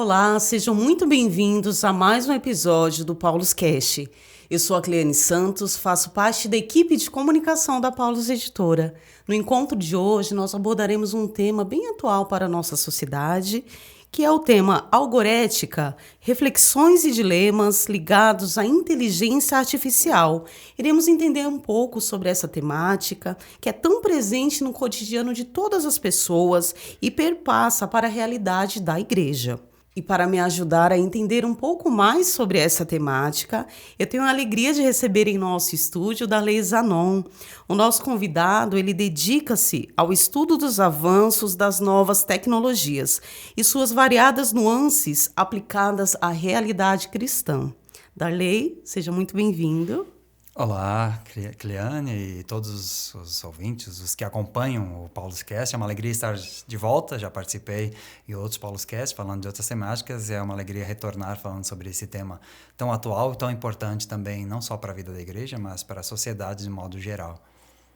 Olá, sejam muito bem-vindos a mais um episódio do Paulus Cast. Eu sou a Cleane Santos, faço parte da equipe de comunicação da Paulus Editora. No encontro de hoje, nós abordaremos um tema bem atual para a nossa sociedade, que é o tema Algorética, reflexões e dilemas ligados à inteligência artificial. Iremos entender um pouco sobre essa temática, que é tão presente no cotidiano de todas as pessoas e perpassa para a realidade da igreja. E para me ajudar a entender um pouco mais sobre essa temática, eu tenho a alegria de receber em nosso estúdio Darley Zanon. O nosso convidado, ele dedica-se ao estudo dos avanços das novas tecnologias e suas variadas nuances aplicadas à realidade cristã. Darley, seja muito bem-vindo. Olá, Cleane e todos os ouvintes, os que acompanham o Paulus Cast. É uma alegria estar de volta, já participei em outros Paulus Cast falando de outras temáticas, e é uma alegria retornar falando sobre esse tema tão atual e tão importante também, não só para a vida da igreja, mas para a sociedade de modo geral.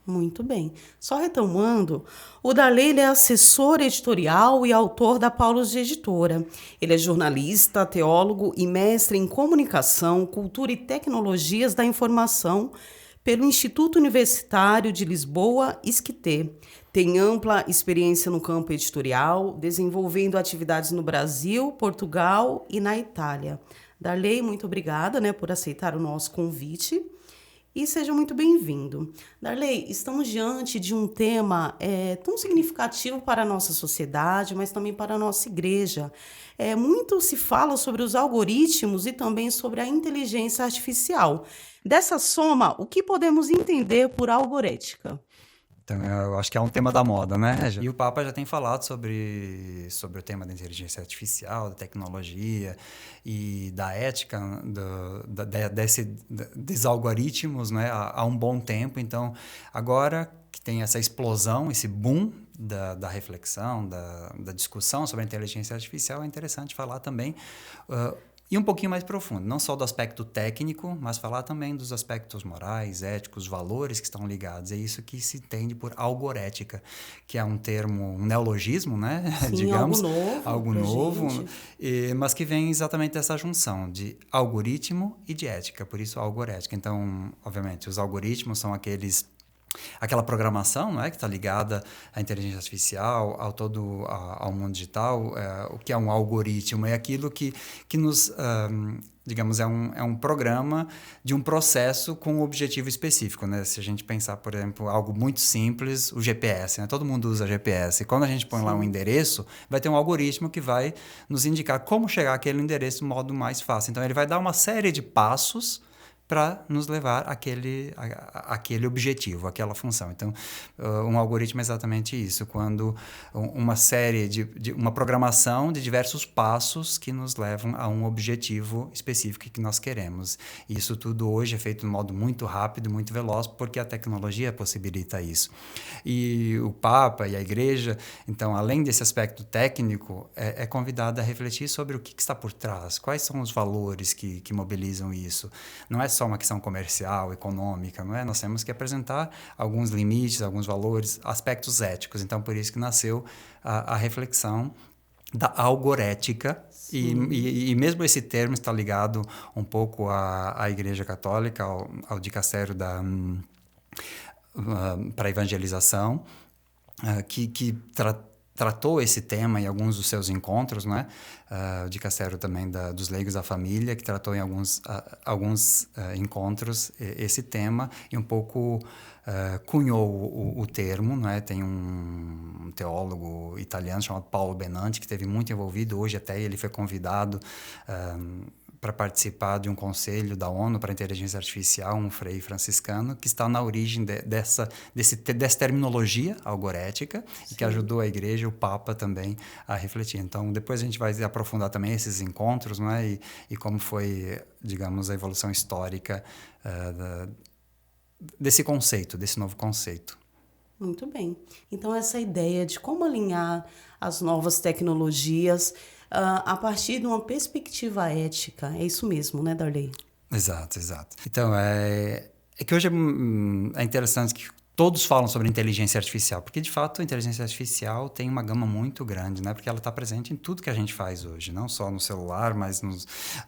Muito bem. Só retomando, o Darley ele é assessor editorial e autor da Paulus Editora. Ele é jornalista, teólogo e mestre em comunicação, cultura e tecnologias da informação pelo Instituto Universitário de Lisboa, ISCTE. Tem ampla experiência no campo editorial, desenvolvendo atividades no Brasil, Portugal e na Itália. Darley, muito obrigada, por aceitar o nosso convite. E seja muito bem-vindo. Darley, estamos diante de um tema tão significativo para a nossa sociedade, mas também para a nossa igreja. Muito se fala sobre os algoritmos e também sobre a inteligência artificial. Dessa soma, o que podemos entender por algorética? Então, eu acho que é um tema da moda, né? E o Papa já tem falado sobre o tema da inteligência artificial, da tecnologia e da ética desses algoritmos, né? Há um bom tempo. Então, agora que tem essa explosão, esse boom da reflexão, da discussão sobre a inteligência artificial, é interessante falar também e um pouquinho mais profundo, não só do aspecto técnico, mas falar também dos aspectos morais, éticos, valores que estão ligados. É isso que se entende por algorética, que é um termo, um neologismo, né? Sim, digamos, algo novo, mas que vem exatamente dessa junção de algoritmo e de ética, por isso algorética. Então, obviamente, os algoritmos são aquela programação, não é, que está ligada à inteligência artificial, ao mundo digital. O que é um algoritmo? É aquilo que nos, digamos, é um programa de um processo com um objetivo específico, né? Se a gente pensar, por exemplo, algo muito simples, o GPS, né? Todo mundo usa GPS. E quando a gente põe lá um endereço, vai ter um algoritmo que vai nos indicar como chegar àquele endereço de modo mais fácil. Então, ele vai dar uma série de passos para nos levar àquele objetivo, àquela função. Então, um algoritmo é exatamente isso, quando uma série uma programação de diversos passos que nos levam a um objetivo específico que nós queremos. E isso tudo hoje é feito de um modo muito rápido, muito veloz, porque a tecnologia possibilita isso. E o Papa e a Igreja, então, além desse aspecto técnico, é convidada a refletir sobre o que está por trás, quais são os valores que mobilizam isso. Não é só uma questão comercial, econômica, não é? Nós temos que apresentar alguns limites, alguns valores, aspectos éticos. Então, por isso que nasceu a reflexão da algorética. E mesmo esse termo está ligado um pouco à Igreja Católica, ao dicastério para a evangelização, que tratou esse tema em alguns dos seus encontros, né? O dicastério também dos leigos da família, que tratou em alguns encontros esse tema e um pouco cunhou o termo, né? Tem um teólogo italiano chamado Paolo Benanti, que esteve muito envolvido. Hoje até ele foi convidado para participar de um conselho da ONU para a inteligência artificial, um frei franciscano, que está na origem dessa terminologia algorética. Sim. E que ajudou a igreja, o Papa também, a refletir. Então, depois a gente vai aprofundar também esses encontros, não é? E como foi, digamos, a evolução histórica desse novo conceito. Muito bem. Então, essa ideia de como alinhar as novas tecnologias a partir de uma perspectiva ética. É isso mesmo, né, Darley? Exato. Então, é que hoje é interessante que todos falam sobre inteligência artificial, porque de fato a inteligência artificial tem uma gama muito grande, né? Porque ela está presente em tudo que a gente faz hoje, não só no celular, mas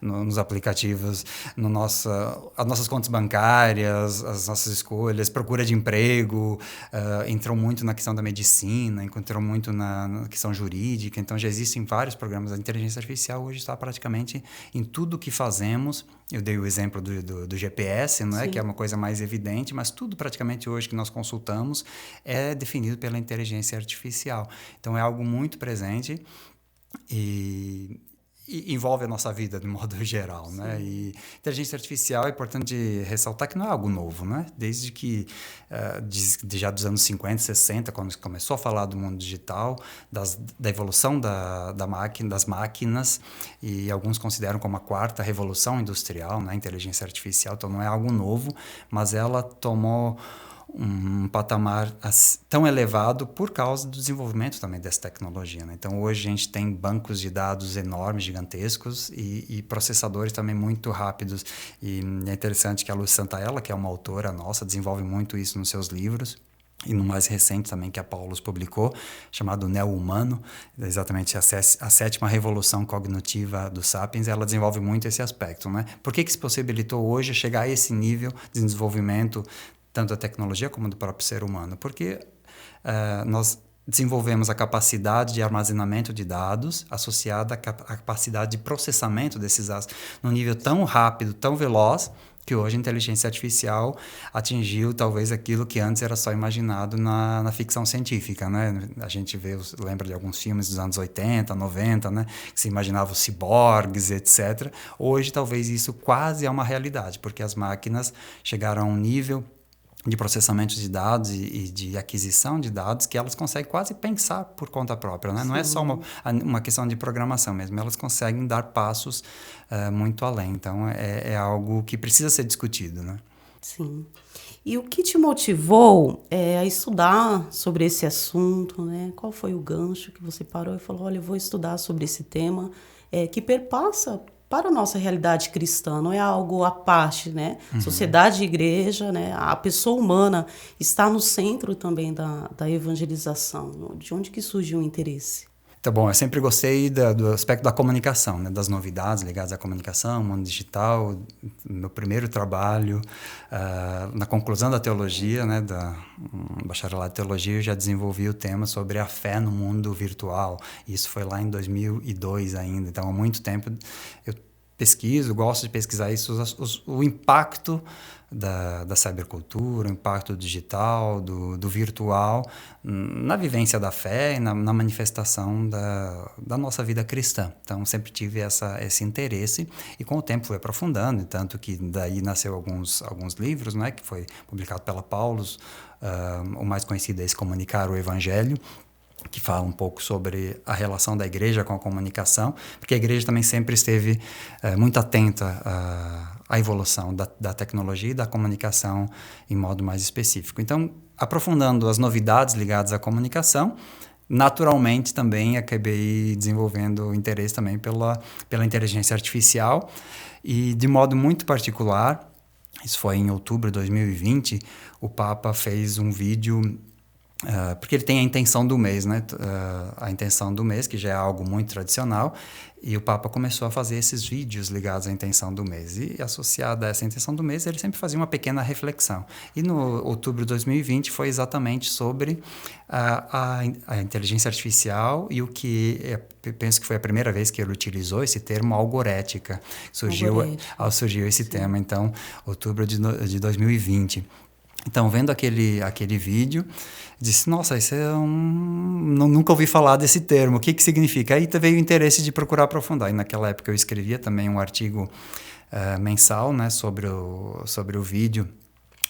nos aplicativos, as nossas contas bancárias, as nossas escolhas, procura de emprego, entrou muito na questão da medicina, entrou muito na questão jurídica, então já existem vários programas. A inteligência artificial hoje está praticamente em tudo que fazemos. Eu dei o exemplo do GPS, não é? Que é uma coisa mais evidente, mas tudo praticamente hoje que nós consultamos é definido pela inteligência artificial. Então, é algo muito presente e envolve a nossa vida de modo geral, né? E inteligência artificial é importante ressaltar que não é algo novo, né? Desde que, já dos anos 50, 60, quando se começou a falar do mundo digital, da evolução das máquinas, e alguns consideram como a quarta revolução industrial, né? Inteligência artificial, então não é algo novo, mas ela tomou um patamar tão elevado por causa do desenvolvimento também dessa tecnologia, né? Então, hoje a gente tem bancos de dados enormes, gigantescos e processadores também muito rápidos. E é interessante que a Lúcia Santaella, que é uma autora nossa, desenvolve muito isso nos seus livros. E no mais recente também que a Paulus publicou, chamado Neo-Humano, exatamente a sétima revolução cognitiva do Sapiens, ela desenvolve muito esse aspecto, né? Por que se possibilitou hoje chegar a esse nível de desenvolvimento tanto da tecnologia como do próprio ser humano? Porque nós desenvolvemos a capacidade de armazenamento de dados associada à capacidade de processamento desses dados num nível tão rápido, tão veloz, que hoje a inteligência artificial atingiu talvez aquilo que antes era só imaginado na ficção científica, né? A gente lembra de alguns filmes dos anos 80, 90, né? Que se imaginava os ciborgues, etc. Hoje talvez isso quase é uma realidade, porque as máquinas chegaram a um nível de processamento de dados e de aquisição de dados que elas conseguem quase pensar por conta própria, né? Não é só uma questão de programação mesmo, elas conseguem dar passos muito além. Então, é algo que precisa ser discutido, né? Sim. E o que te motivou a estudar sobre esse assunto, né? Qual foi o gancho que você parou e falou, olha, eu vou estudar sobre esse tema que perpassa para a nossa realidade cristã, não é algo à parte, né? Uhum. Sociedade e igreja, né? A pessoa humana está no centro também da evangelização. De onde que surgiu o interesse? Tá bom, eu sempre gostei do aspecto da comunicação, né? Das novidades ligadas à comunicação, mundo digital. Meu primeiro trabalho, na conclusão da teologia, né? Bacharelado de teologia, eu já desenvolvi o tema sobre a fé no mundo virtual. Isso foi lá em 2002 ainda, então há muito tempo eu gosto de pesquisar isso, o impacto da cybercultura, o impacto digital, do virtual, na vivência da fé e na manifestação da nossa vida cristã. Então, sempre tive esse interesse e com o tempo fui aprofundando, tanto que daí nasceu alguns livros, né, que foi publicado pela Paulus, o mais conhecido é esse Comunicar o Evangelho, que fala um pouco sobre a relação da igreja com a comunicação, porque a igreja também sempre esteve muito atenta à evolução da tecnologia e da comunicação em modo mais específico. Então, aprofundando as novidades ligadas à comunicação, naturalmente também acabei desenvolvendo interesse também pela inteligência artificial e, de modo muito particular, isso foi em outubro de 2020, o Papa fez um vídeo. Porque ele tem a intenção do mês, né? A intenção do mês, que já é algo muito tradicional, e o Papa começou a fazer esses vídeos ligados à intenção do mês. E associado a essa intenção do mês, ele sempre fazia uma pequena reflexão. E no outubro de 2020 foi exatamente sobre a inteligência artificial e o que penso que foi a primeira vez que ele utilizou esse termo algorética. Surgiu esse tema, então, outubro de 2020. Então, vendo aquele vídeo, disse, nossa, isso nunca ouvi falar desse termo, o que significa? Aí veio o interesse de procurar aprofundar. E naquela época eu escrevia também um artigo mensal, né, sobre o vídeo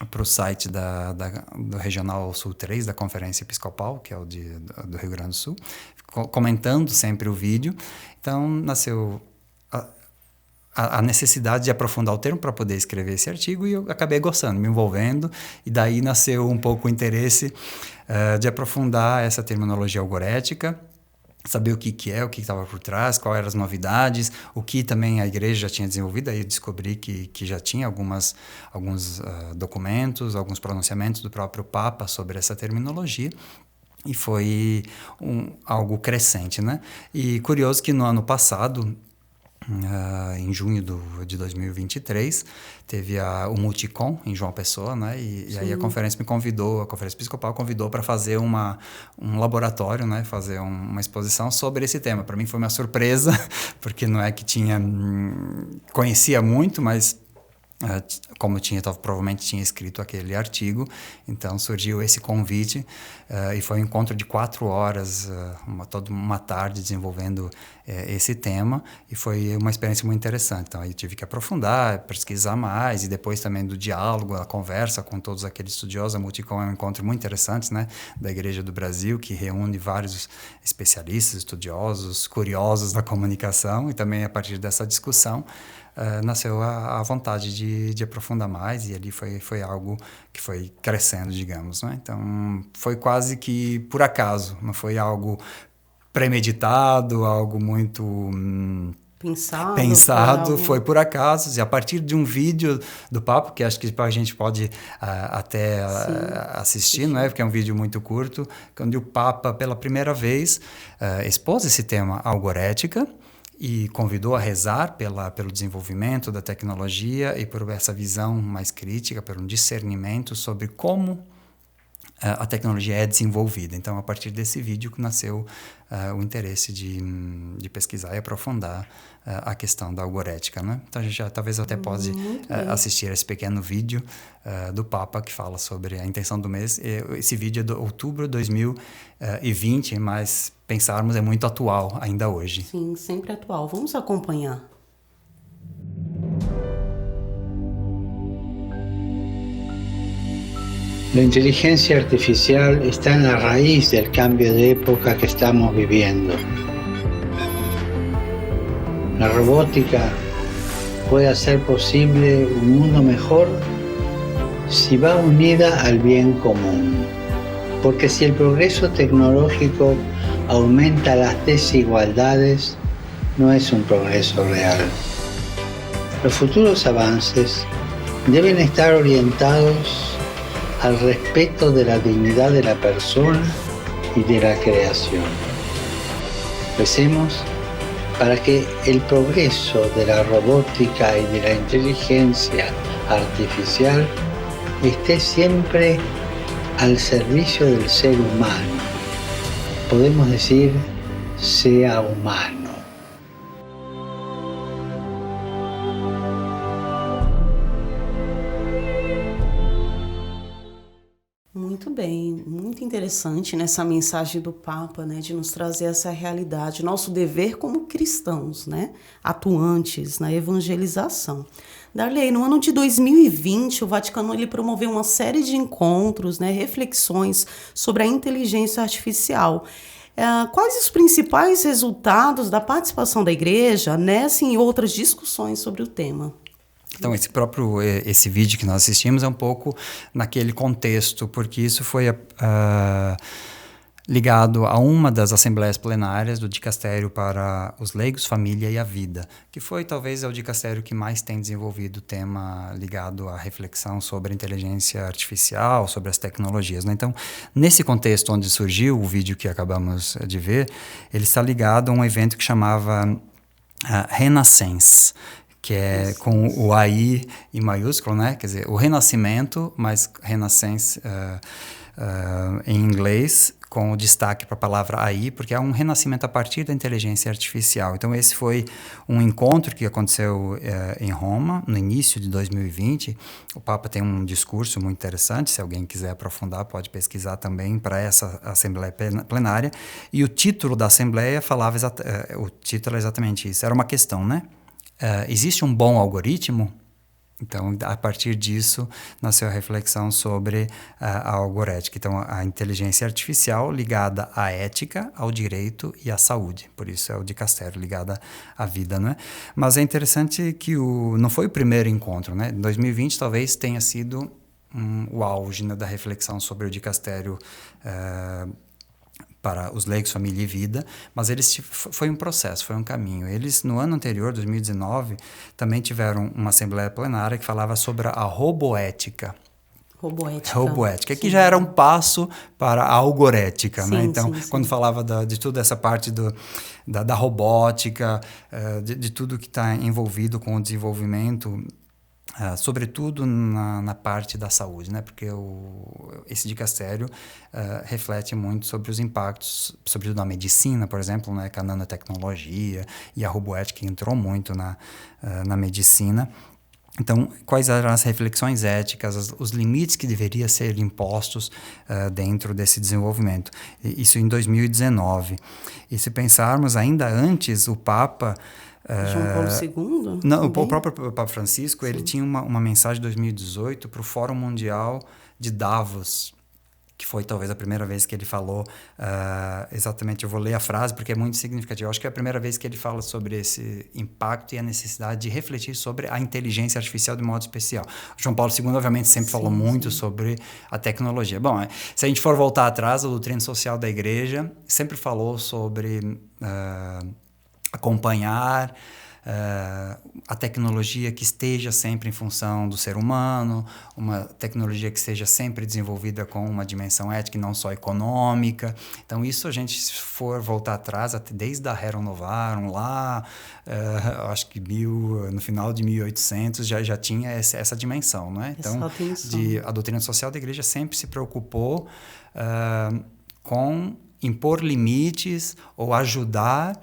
para o site do Regional Sul 3, da Conferência Episcopal, que é o do Rio Grande do Sul, comentando sempre o vídeo. Então, nasceu a necessidade de aprofundar o termo para poder escrever esse artigo e eu acabei gostando, me envolvendo, e daí nasceu um pouco o interesse de aprofundar essa terminologia algorética saber o que é, o que estava por trás, quais eram as novidades, o que também a igreja já tinha desenvolvido. Aí eu descobri que já tinha alguns documentos, alguns pronunciamentos do próprio Papa sobre essa terminologia. E foi algo crescente, né? E curioso que no ano passado, em junho de 2023, teve o Multicom em João Pessoa, né? E aí a conferência episcopal convidou para fazer um laboratório, né? Fazer uma exposição sobre esse tema. Para mim foi uma surpresa, porque não é que conhecia muito, mas como provavelmente tinha escrito aquele artigo, então surgiu esse convite e foi um encontro de 4 horas, toda uma tarde desenvolvendo esse tema, e foi uma experiência muito interessante. Então aí tive que aprofundar, pesquisar mais, e depois também do diálogo, a conversa com todos aqueles estudiosos. A Multicom é um encontro muito interessante, né, da Igreja do Brasil, que reúne vários especialistas, estudiosos, curiosos da comunicação, e também a partir dessa discussão nasceu a vontade de aprofundar mais, e ali foi algo que foi crescendo, digamos, né? Então, foi quase que por acaso, não foi algo premeditado, algo muito pensado, foi por acaso, e a partir de um vídeo do Papa, que acho que a gente pode até assistir, não é? Porque é um vídeo muito curto, onde o Papa, pela primeira vez, expôs esse tema, algorética, e convidou a rezar pelo desenvolvimento da tecnologia e por essa visão mais crítica, por um discernimento sobre como a tecnologia é desenvolvida. Então, a partir desse vídeo que nasceu o interesse de pesquisar e aprofundar a questão da algorética, né? Então, a gente talvez até pode assistir esse pequeno vídeo do Papa que fala sobre a intenção do mês. Esse vídeo é de outubro de 2020, mas pensarmos é muito atual ainda hoje. Sim, sempre atual. Vamos acompanhar. La inteligencia artificial está en la raíz del cambio de época que estamos viviendo. La robótica puede hacer posible un mundo mejor si va unida al bien común. Porque si el progreso tecnológico aumenta las desigualdades, no es un progreso real. Los futuros avances deben estar orientados al respeto de la dignidad de la persona y de la creación. Recemos para que el progreso de la robótica y de la inteligencia artificial esté siempre al servicio del ser humano. Podemos decir, sea humano. Muito bem, muito interessante nessa mensagem do Papa, né, de nos trazer essa realidade, nosso dever como cristãos, né, atuantes na evangelização. Darley, no ano de 2020, o Vaticano ele promoveu uma série de encontros, né, reflexões sobre a inteligência artificial. Quais os principais resultados da participação da Igreja nessa e outras discussões sobre o tema? Então, esse vídeo que nós assistimos é um pouco naquele contexto, porque isso foi ligado a uma das assembleias plenárias do Dicastério para os Leigos, Família e a Vida, que foi talvez o dicastério que mais tem desenvolvido o tema ligado à reflexão sobre a inteligência artificial, sobre as tecnologias, né? Então, nesse contexto onde surgiu o vídeo que acabamos de ver, ele está ligado a um evento que chamava Renaissance, que é com o AI em maiúsculo, né? Quer dizer, o renascimento, mas Renaissance em inglês, com o destaque para a palavra AI, porque é um renascimento a partir da inteligência artificial. Então, esse foi um encontro que aconteceu em Roma, no início de 2020. O Papa tem um discurso muito interessante, se alguém quiser aprofundar, pode pesquisar também para essa Assembleia Plenária. E o título da Assembleia o título é exatamente isso, era uma questão, né? Existe um bom algoritmo? Então, a partir disso, nasceu a reflexão sobre a algorética. Então, a inteligência artificial ligada à ética, ao direito e à saúde. Por isso é o dicastério ligado à vida, né? Mas é interessante que não foi o primeiro encontro, né? Em 2020, talvez tenha sido o auge, né, da reflexão sobre o dicastério para os leigos, família e vida, mas foi um processo, foi um caminho. Eles, no ano anterior, 2019, também tiveram uma assembleia plenária que falava sobre a roboética. Roboética, que já era um passo para a algorética, né? Então, quando falava de toda essa parte da robótica, de tudo que está envolvido com o desenvolvimento, sobretudo na parte da saúde, né? Porque esse dicastério reflete muito sobre os impactos, sobretudo na medicina, por exemplo, né? Com a nanotecnologia, e a roboética entrou muito na medicina. Então, quais eram as reflexões éticas, os limites que deveriam ser impostos dentro desse desenvolvimento? Isso em 2019. E se pensarmos ainda antes, o Papa... João Paulo II? Não, o próprio Papa Francisco, ele tinha uma mensagem em 2018 para o Fórum Mundial de Davos, que foi talvez a primeira vez que ele falou, exatamente, eu vou ler a frase porque é muito significativo. Eu acho que é a primeira vez que ele fala sobre esse impacto e a necessidade de refletir sobre a inteligência artificial de modo especial. O João Paulo II, obviamente, sempre falou muito sobre a tecnologia. Bom, se a gente for voltar atrás, a doutrina social da Igreja sempre falou sobre acompanhar a tecnologia que esteja sempre em função do ser humano, uma tecnologia que seja sempre desenvolvida com uma dimensão ética e não só econômica. Então, isso a gente, se for voltar atrás, desde a Rerum Novarum, lá, acho que no final de 1800, já tinha essa dimensão, não é? Então, a doutrina social da Igreja sempre se preocupou com impor limites ou ajudar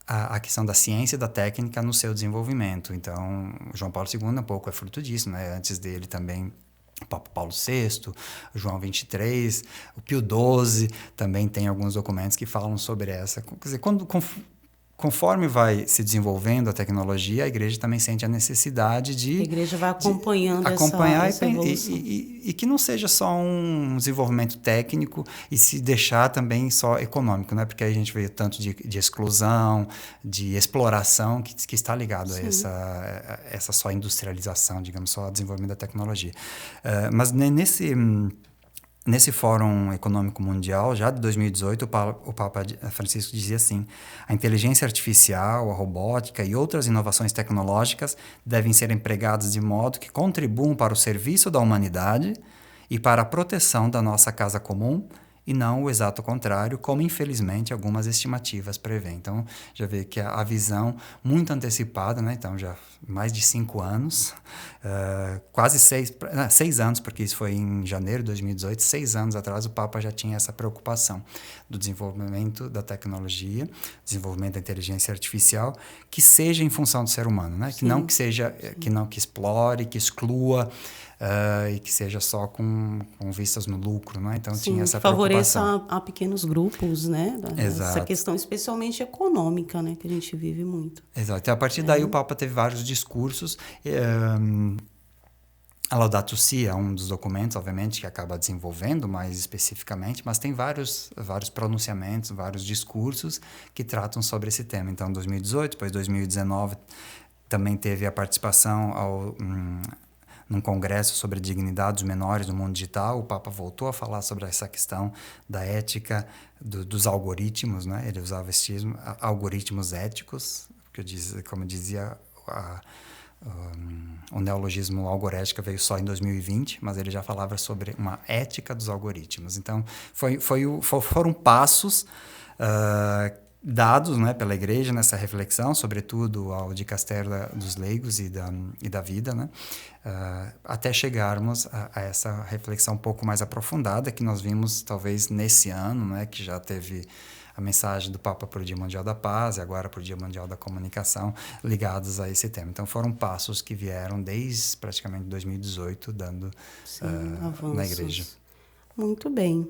a questão da ciência e da técnica no seu desenvolvimento. Então, João Paulo II um pouco é fruto disso, né? Antes dele também o Papa Paulo VI, o João XXIII, o Pio XII também tem alguns documentos que falam sobre essa. Quer dizer, conforme vai se desenvolvendo a tecnologia, a Igreja também sente a necessidade de... A Igreja vai acompanhando essa evolução. E que não seja só um desenvolvimento técnico e se deixar também só econômico, né? Porque aí a gente vê tanto de exclusão, de exploração que está ligado a essa só industrialização, digamos, só desenvolvimento da tecnologia. Mas Nesse Fórum Econômico Mundial, já de 2018, o Papa Francisco dizia assim: a inteligência artificial, a robótica e outras inovações tecnológicas devem ser empregadas de modo que contribuam para o serviço da humanidade e para a proteção da nossa casa comum, e não o exato contrário, como infelizmente algumas estimativas prevêem. Então, já vê que a visão muito antecipada, né? Então, já mais de 5 anos, quase 6 anos, porque isso foi em janeiro de 2018, 6 anos atrás o Papa já tinha essa preocupação do desenvolvimento da tecnologia, desenvolvimento da inteligência artificial, que seja em função do ser humano, né? Que não que seja, que explore, que exclua, e que seja só com vistas no lucro, né? Então tinha essa preocupação. Favoreça a pequenos grupos, né? Exato. Essa questão especialmente econômica, né? Que a gente vive muito. Exato. E a partir daí o Papa teve vários discursos. A Laudato Si é um dos documentos, obviamente, que acaba desenvolvendo mais especificamente, mas tem vários pronunciamentos, vários discursos que tratam sobre esse tema. Então, 2018, depois 2019, também teve a participação num congresso sobre a dignidade dos menores no mundo digital. O Papa voltou a falar sobre essa questão da ética dos algoritmos, né? Ele usava esse termo, algoritmos éticos, como dizia o neologismo algorética veio só em 2020, mas ele já falava sobre uma ética dos algoritmos. Então, foram passos dados, né, pela Igreja nessa reflexão, sobretudo ao dicastério dos leigos e da vida, né, até chegarmos a essa reflexão um pouco mais aprofundada que nós vimos talvez nesse ano, né, que já teve a mensagem do Papa para o Dia Mundial da Paz e agora para o Dia Mundial da Comunicação ligados a esse tema. Então foram passos que vieram desde praticamente 2018 dando na Igreja. Muito bem.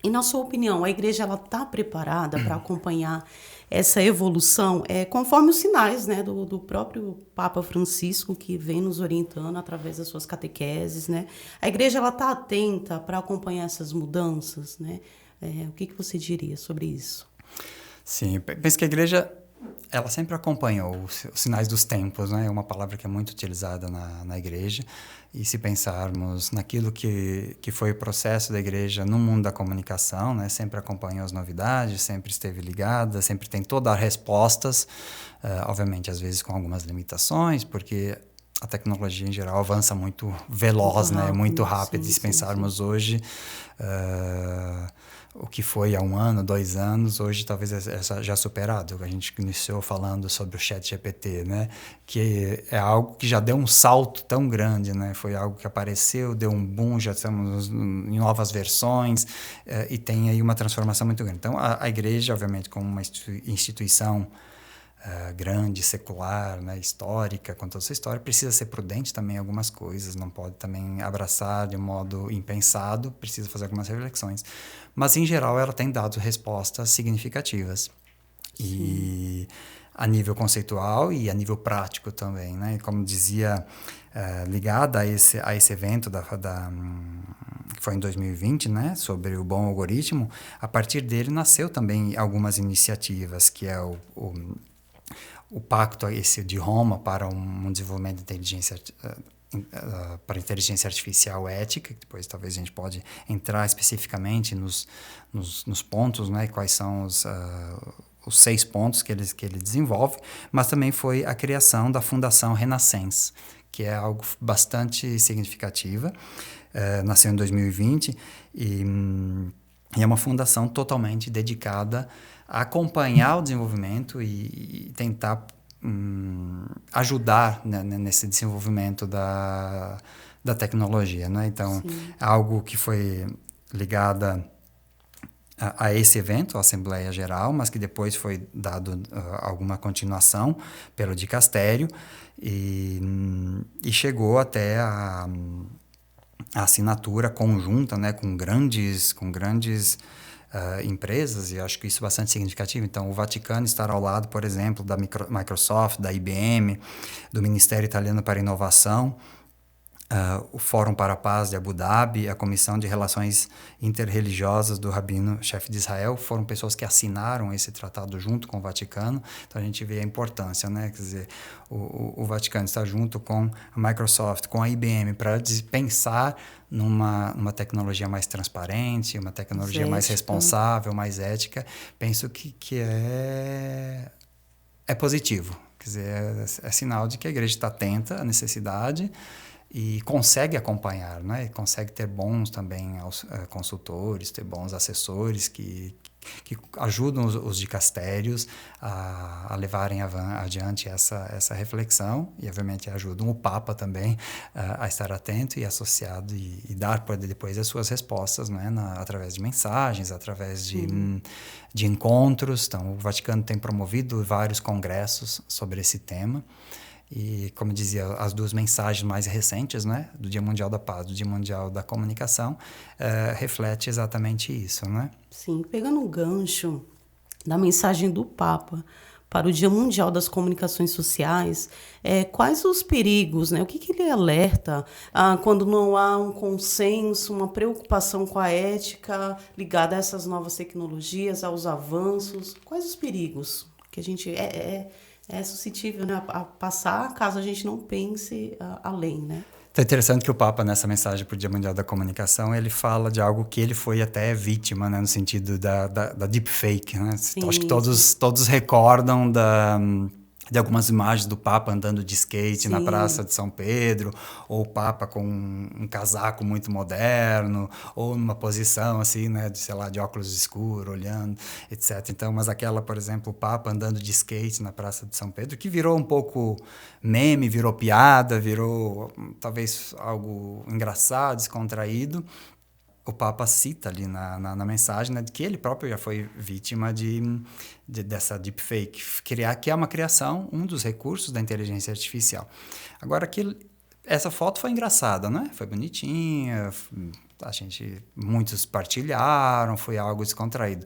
E na sua opinião, a Igreja está preparada para acompanhar essa evolução, conforme os sinais, né, do próprio Papa Francisco, que vem nos orientando através das suas catequeses, né? A Igreja está atenta para acompanhar essas mudanças, né? O que você diria sobre isso? Sim, penso que a Igreja ela sempre acompanhou os sinais dos tempos, né? É uma palavra que é muito utilizada na igreja. E se pensarmos naquilo que foi o processo da igreja no mundo da comunicação, né? Sempre acompanhou as novidades, sempre esteve ligada, sempre tem todas as respostas, obviamente, às vezes com algumas limitações, porque a tecnologia em geral avança muito veloz, né? Muito rápido. Sim, se pensarmos hoje, o que foi há 1 ano, 2 anos, hoje talvez já superado. A gente iniciou falando sobre o ChatGPT, né? Que é algo que já deu um salto tão grande, né? Foi algo que apareceu, deu um boom, já estamos em novas versões, e tem aí uma transformação muito grande. Então, a igreja, obviamente, como uma instituição grande, secular, né, histórica, com toda essa história, precisa ser prudente também em algumas coisas, não pode também abraçar de um modo impensado, precisa fazer algumas reflexões. Mas, em geral, ela tem dado respostas significativas. E a nível conceitual e a nível prático também, né? Como dizia, ligada a esse evento que foi em 2020, né? Sobre o bom algoritmo, a partir dele nasceu também algumas iniciativas, que é o pacto esse de Roma para um desenvolvimento de inteligência artificial ética, que depois talvez a gente pode entrar especificamente nos pontos, né, quais são os 6 pontos que ele desenvolve, mas também foi a criação da Fundação Renascença, que é algo bastante significativa, nasceu em 2020 e é uma fundação totalmente dedicada a acompanhar o desenvolvimento e tentar ajudar, né, nesse desenvolvimento da tecnologia, né? Então, algo que foi ligada a esse evento, a Assembleia Geral, mas que depois foi dado alguma continuação pelo dicastério e chegou até a assinatura conjunta, né, com grandes empresas, e acho que isso é bastante significativo. Então, o Vaticano estar ao lado, por exemplo, da Microsoft, da IBM, do Ministério Italiano para a Inovação, o Fórum para a Paz de Abu Dhabi, a Comissão de Relações Interreligiosas do Rabino-Chefe de Israel, foram pessoas que assinaram esse tratado junto com o Vaticano. Então, a gente vê a importância, né? Quer dizer, o Vaticano está junto com a Microsoft, com a IBM, para pensar numa tecnologia mais transparente, uma tecnologia mais responsável, mais ética. Penso que é positivo. Quer dizer, é sinal de que a igreja está atenta à necessidade e consegue acompanhar, né? Consegue ter bons também consultores, ter bons assessores que ajudam os dicastérios a levarem adiante essa reflexão, e obviamente ajudam o Papa também a estar atento e associado e dar depois as suas respostas, né? Através de mensagens, através de encontros. Então, o Vaticano tem promovido vários congressos sobre esse tema. E, como dizia, as 2 mensagens mais recentes, né, do Dia Mundial da Paz, do Dia Mundial da Comunicação, reflete exatamente isso, né? Sim, pegando um gancho da mensagem do Papa para o Dia Mundial das Comunicações Sociais, quais os perigos, né? O que ele alerta quando não há um consenso, uma preocupação com a ética ligada a essas novas tecnologias, aos avanços? Quais os perigos que a gente é suscetível, né, a passar caso a gente não pense além, né? É interessante que o Papa, nessa mensagem para o Dia Mundial da Comunicação, ele fala de algo que ele foi até vítima, né, no sentido da deepfake, né? Então, acho que todos recordam de algumas imagens do Papa andando de skate na Praça de São Pedro, ou o Papa com um casaco muito moderno, ou numa posição assim, né, de óculos escuros, olhando, etc. Então, mas aquela, por exemplo, o Papa andando de skate na Praça de São Pedro, que virou um pouco meme, virou piada, virou talvez algo engraçado, descontraído. O Papa cita ali na mensagem, né, de que ele próprio já foi vítima dessa deepfake, que é uma criação, um dos recursos da inteligência artificial. Agora, essa foto foi engraçada, né? Foi bonitinha, muitos partilharam, foi algo descontraído.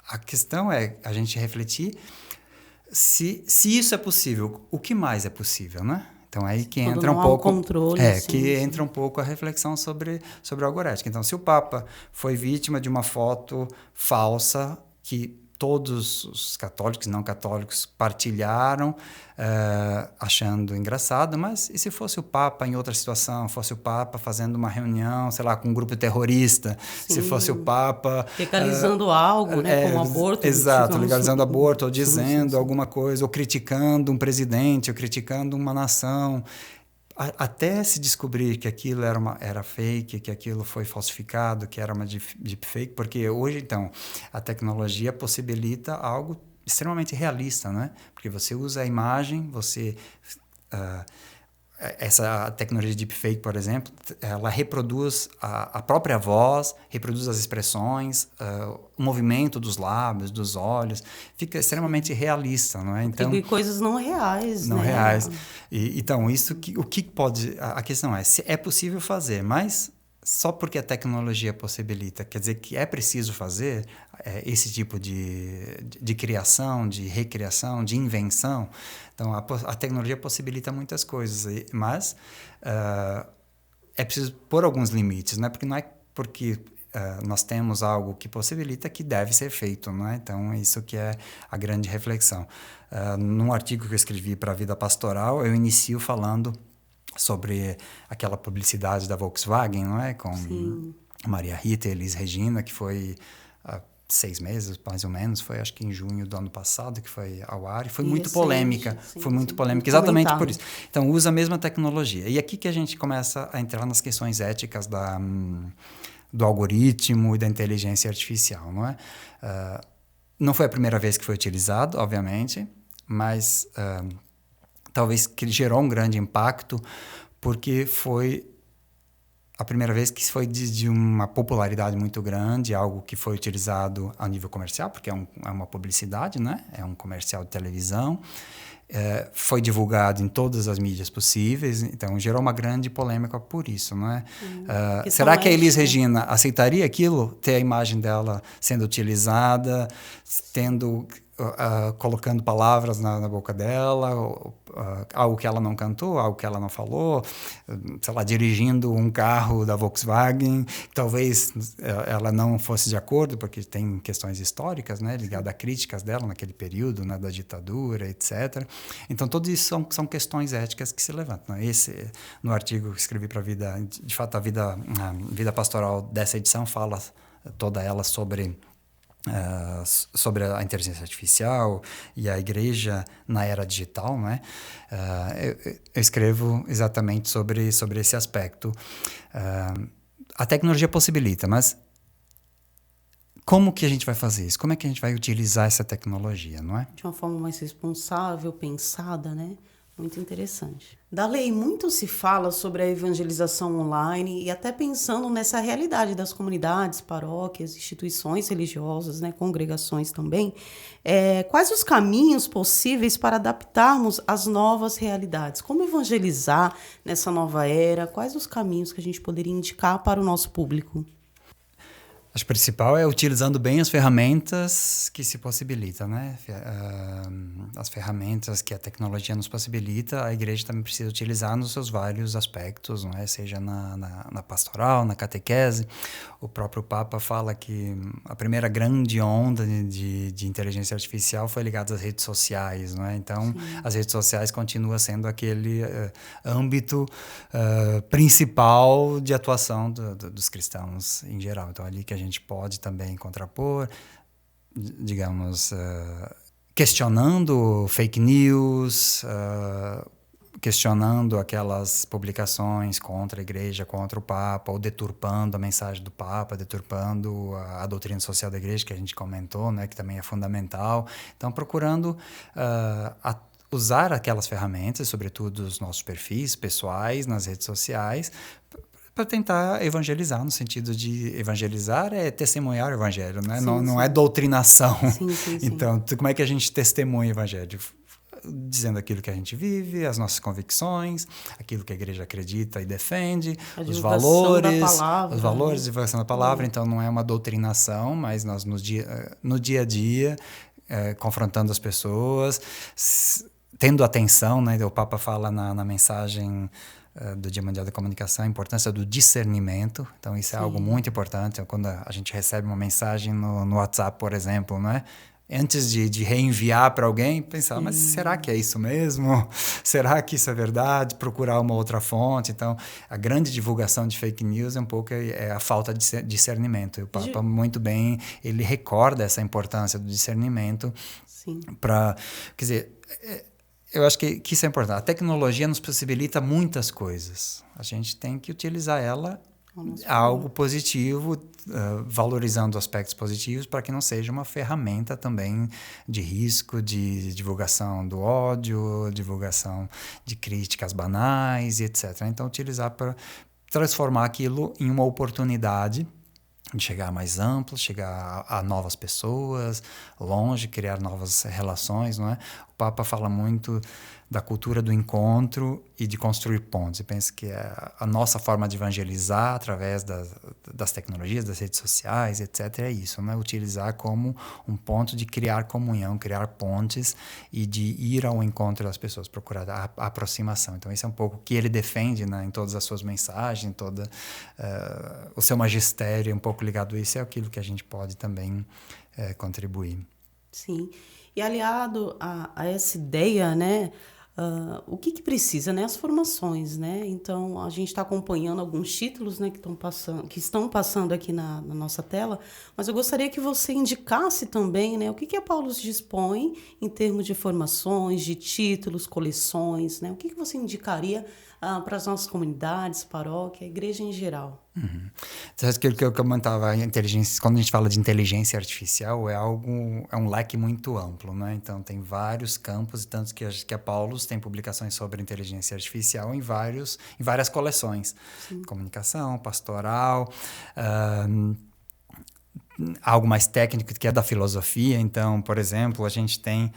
A questão é a gente refletir se isso é possível, o que mais é possível, né? Então, aí que entra um pouco... controle, entra um pouco a reflexão sobre a algorética. Então, se o Papa foi vítima de uma foto falsa, que todos os católicos e não católicos partilharam, achando engraçado, mas e se fosse o Papa em outra situação, fosse o Papa fazendo uma reunião, sei lá, com um grupo terrorista, Sim. se fosse o Papa... Legalizando algo, né, como aborto. Exato, legalizando aborto, ou dizendo alguma coisa, ou criticando um presidente, ou criticando uma nação... Até se descobrir que aquilo era fake, que aquilo foi falsificado, que era uma deepfake, porque hoje, então, a tecnologia possibilita algo extremamente realista, né? Porque você usa a imagem, essa tecnologia de deepfake, por exemplo, ela reproduz a própria voz, reproduz as expressões, o movimento dos lábios, dos olhos, fica extremamente realista, não é? Então, coisas não reais, não né? reais. Então, o que pode... A questão é, se é possível fazer, mas só porque a tecnologia possibilita, quer dizer que é preciso fazer esse tipo de criação, de recriação, de invenção. Então, a tecnologia possibilita muitas coisas, mas é preciso pôr alguns limites, né? Porque não é porque nós temos algo que possibilita que deve ser feito, não é? Então, isso que é a grande reflexão. Num artigo que eu escrevi para a Vida Pastoral, eu inicio falando sobre aquela publicidade da Volkswagen, não é? Com Sim. Maria Rita e Elis Regina, que foi há 6 meses, mais ou menos, foi acho que em junho do ano passado que foi ao ar, e foi muito polêmica, exatamente por isso. Então, usa a mesma tecnologia. E aqui que a gente começa a entrar nas questões éticas do algoritmo e da inteligência artificial, não é? Não foi a primeira vez que foi utilizado, obviamente, mas... talvez que gerou um grande impacto, porque foi a primeira vez que foi de uma popularidade muito grande, algo que foi utilizado a nível comercial, porque é uma publicidade, né? É um comercial de televisão, foi divulgado em todas as mídias possíveis, então gerou uma grande polêmica por isso, não é? Será que a Elis Regina aceitaria aquilo, ter a imagem dela sendo utilizada, colocando palavras na boca dela, algo que ela não cantou, algo que ela não falou, sei lá, dirigindo um carro da Volkswagen, talvez ela não fosse de acordo, porque tem questões históricas, né, ligadas a críticas dela naquele período, né, da ditadura, etc. Então, tudo isso são questões éticas que se levantam. No artigo que escrevi para a Vida, de fato, a Vida Pastoral dessa edição fala toda ela sobre a inteligência artificial e a igreja na era digital, né? Eu escrevo exatamente sobre esse aspecto. A tecnologia possibilita, mas como que a gente vai fazer isso? Como é que a gente vai utilizar essa tecnologia, não é? De uma forma mais responsável, pensada, né? Muito interessante. Darley, muito se fala sobre a evangelização online e até pensando nessa realidade das comunidades, paróquias, instituições religiosas, né, congregações também. Quais os caminhos possíveis para adaptarmos às novas realidades? Como evangelizar nessa nova era? Quais os caminhos que a gente poderia indicar para o nosso público? Acho que o principal é utilizando bem as ferramentas que se possibilitam, né? As ferramentas que a tecnologia nos possibilita, a igreja também precisa utilizar nos seus vários aspectos, não é? Seja na pastoral, na catequese. O próprio Papa fala que a primeira grande onda de inteligência artificial foi ligada às redes sociais, não é? Então, as redes sociais continuam sendo aquele âmbito principal de atuação dos cristãos em geral. Então, ali que a gente pode também contrapor, digamos, questionando fake news, questionando aquelas publicações contra a igreja, contra o Papa, ou deturpando a mensagem do Papa, deturpando a doutrina social da igreja, que a gente comentou, né, que também é fundamental. Então, procurando usar aquelas ferramentas, sobretudo os nossos perfis pessoais nas redes sociais, para tentar evangelizar, no sentido de evangelizar é testemunhar o evangelho, né? Não é doutrinação. Sim. Então, como é que a gente testemunha o evangelho? Dizendo aquilo que a gente vive, as nossas convicções, aquilo que a igreja acredita e defende, os valores, a divulgação da palavra. Então, não é uma doutrinação, mas nós no dia a dia, confrontando as pessoas, tendo atenção, né? O Papa fala na mensagem do Dia Mundial da Comunicação, a importância do discernimento. Então, isso é algo muito importante. Quando a gente recebe uma mensagem no WhatsApp, por exemplo, não é? Antes de reenviar para alguém, pensar, mas será que é isso mesmo? Será que isso é verdade? Procurar uma outra fonte. Então, a grande divulgação de fake news é um pouco a falta de discernimento. E o Papa, muito bem, ele recorda essa importância do discernimento para... Quer dizer, eu acho que isso é importante. A tecnologia nos possibilita muitas coisas. A gente tem que utilizar ela algo positivo, valorizando aspectos positivos para que não seja uma ferramenta também de risco, de divulgação do ódio, divulgação de críticas banais, etc. Então, utilizar para transformar aquilo em uma oportunidade de chegar mais amplo, chegar a novas pessoas, longe, criar novas relações, não é? O Papa fala muito da cultura do encontro e de construir pontes. Eu penso que a nossa forma de evangelizar através das tecnologias, das redes sociais, etc., é isso, né? Utilizar como um ponto de criar comunhão, criar pontes e de ir ao encontro das pessoas, procurar a aproximação. Então, isso é um pouco o que ele defende, né, em todas as suas mensagens, o seu magistério, um pouco ligado a isso, é aquilo que a gente pode também contribuir. Sim. E aliado a essa ideia, né, o que precisa, né? As formações, né? Então, a gente está acompanhando alguns títulos, né, que estão passando aqui na nossa tela, mas eu gostaria que você indicasse também, né, o que a Paulus dispõe em termos de formações, de títulos, coleções, né? O que você indicaria para as nossas comunidades, paróquia, a igreja em geral? Uhum. Aquilo que eu comentava, quando a gente fala de inteligência artificial, é um leque muito amplo, né? Então, tem vários campos, tanto que a Paulus tem publicações sobre inteligência artificial em várias coleções. Sim. Comunicação, pastoral, algo mais técnico que é da filosofia. Então, por exemplo, a gente tem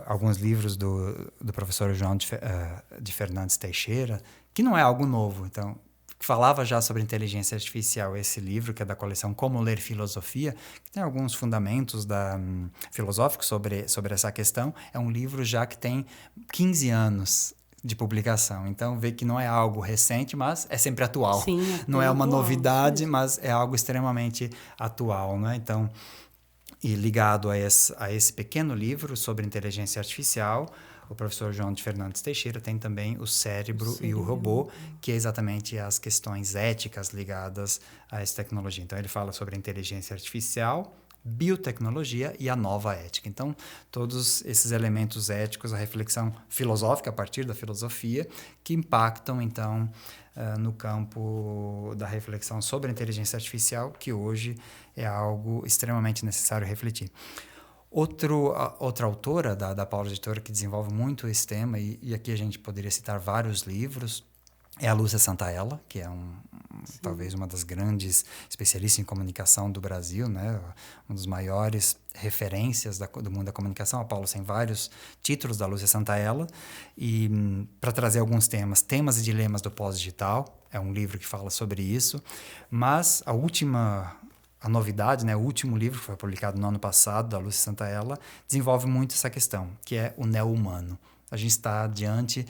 alguns livros do professor João de Fernandes Teixeira, que não é algo novo. Então, falava já sobre inteligência artificial, esse livro, que é da coleção Como Ler Filosofia, que tem alguns fundamentos filosóficos sobre essa questão. É um livro já que tem 15 anos de publicação. Então, vê que não é algo recente, mas é sempre atual. Sim, não é uma novidade, mas é algo extremamente atual, né? Então, e ligado a esse pequeno livro sobre inteligência artificial, o professor João de Fernandes Teixeira tem também o Cérebro e o Robô, que é exatamente as questões éticas ligadas a essa tecnologia. Então, ele fala sobre a inteligência artificial, biotecnologia e a nova ética. Então, todos esses elementos éticos, a reflexão filosófica a partir da filosofia, que impactam, então, no campo da reflexão sobre a inteligência artificial, que hoje é algo extremamente necessário refletir. Outra autora da Paulus Editora que desenvolve muito esse tema, e aqui a gente poderia citar vários livros, é a Lúcia Santaella, que é talvez uma das grandes especialistas em comunicação do Brasil, né? Uma das maiores referências do mundo da comunicação. A Paulus tem vários títulos da Lúcia Santaella, e para trazer alguns temas e dilemas do pós-digital, é um livro que fala sobre isso, mas a novidade, né, o último livro que foi publicado no ano passado, da Lúcia Santaella, desenvolve muito essa questão, que é o neo-humano. A gente está diante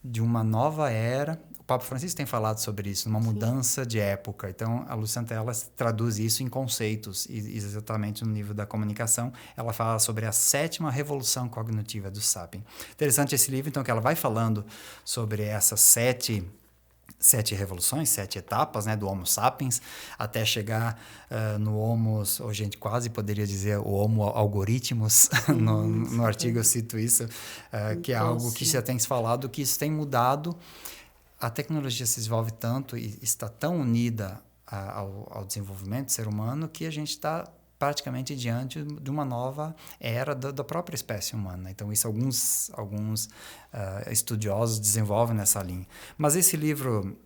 de uma nova era. O Papa Francisco tem falado sobre isso, uma mudança de época. Então, a Lúcia Santaella traduz isso em conceitos, e exatamente no nível da comunicação. Ela fala sobre a 7ª revolução cognitiva do Sapien. Interessante esse livro, então, que ela vai falando sobre essas 7 revoluções, 7 etapas, né, do Homo sapiens, até chegar no Homo, ou a gente quase poderia dizer o Homo algoritmos, no artigo eu cito isso, que é algo que já tem se falado, que isso tem mudado. A tecnologia se desenvolve tanto e está tão unida ao desenvolvimento do ser humano que a gente está praticamente diante de uma nova era da própria espécie humana. Então, isso alguns estudiosos desenvolvem nessa linha. Mas esse livro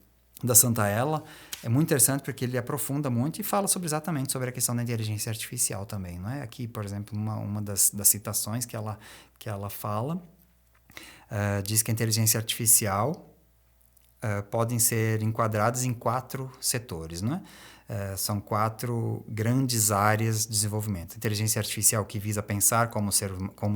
da Santaella é muito interessante porque ele aprofunda muito e fala exatamente sobre a questão da inteligência artificial também, não é? Aqui, por exemplo, uma das citações que ela fala, diz que a inteligência artificial podem ser enquadradas em 4 setores, não é? São 4 grandes áreas de desenvolvimento. Inteligência artificial que visa pensar como